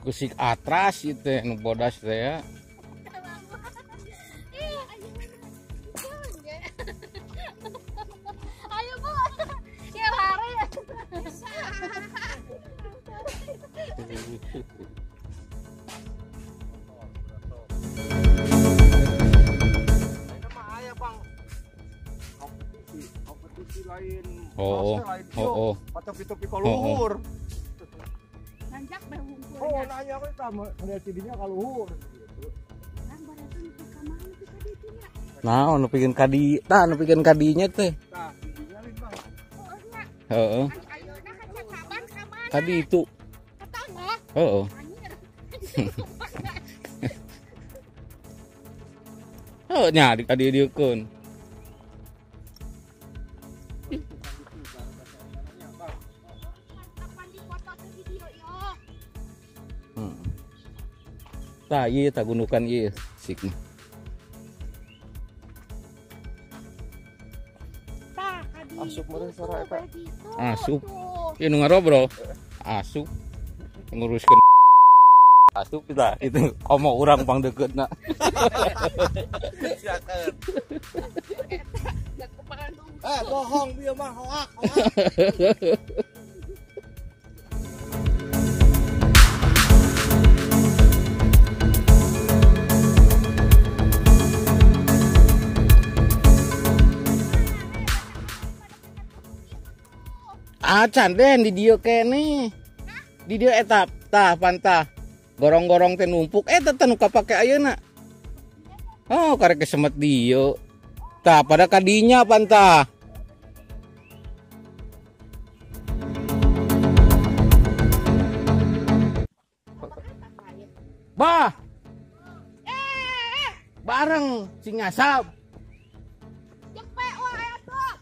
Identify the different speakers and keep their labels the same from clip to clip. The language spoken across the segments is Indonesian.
Speaker 1: Kusik atras itu nu bodas teh ya.
Speaker 2: Ayo Bu. Ya lari.
Speaker 3: Kompetisi lain.
Speaker 1: Oh.
Speaker 3: Topi luhur.
Speaker 2: Nanjak dah hungkul.
Speaker 3: Oh, nanya aku sama ngeliat tidinya kalau luhur.
Speaker 2: Kan barangnya itu kamar itu tadi itu ya.
Speaker 1: Nah, nu pikeun kadi, nu pikeun kadinya teh.
Speaker 3: Tah, tidinya lain Bang.
Speaker 2: Oh nya.
Speaker 1: Heeh.
Speaker 2: Ayeuna kan cacaban ka mana?
Speaker 1: Kadi itu.
Speaker 2: Ketangga.
Speaker 1: Heeh.
Speaker 2: Anjir.
Speaker 1: Heuh nya di kadi dieukeun.
Speaker 2: Kapan di foto ke video yo?
Speaker 1: Tah ieu tah gundukan ieu sikna.
Speaker 2: Tah, kadi.
Speaker 3: Asup meureun sora eta.
Speaker 1: Asup. Ieu nu ngarobrol. Asup. Nguruskeun asup kita itu komo urang pang dekeutna.
Speaker 3: Bohong dia mah hoak.
Speaker 1: Acan den di dieu kene. Di dieu eta tah pantah. Gorong-gorong teh numpuk eta teh nu kapake ayeuna. Oh, karek kesemet dieu. Tah pada kadinya pantah. Bah. Bareng sing ngasap.
Speaker 2: Cepet wae atuh.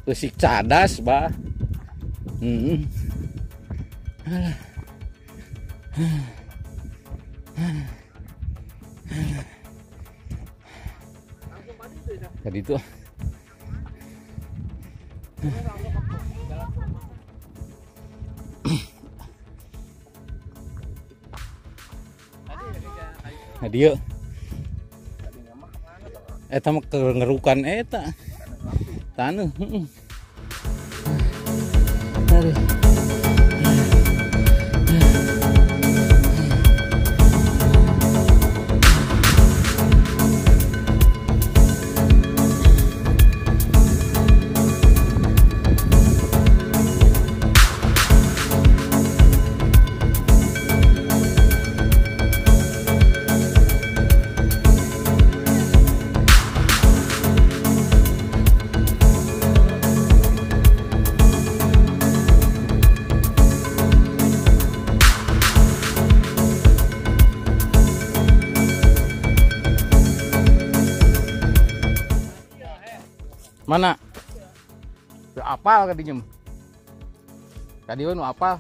Speaker 1: Kusik cadas bah. Tadi itu dia eta mah ngerukan eta taneuh. Aduh. Mana? Teu apal kadinya mah. Tadi nu apal.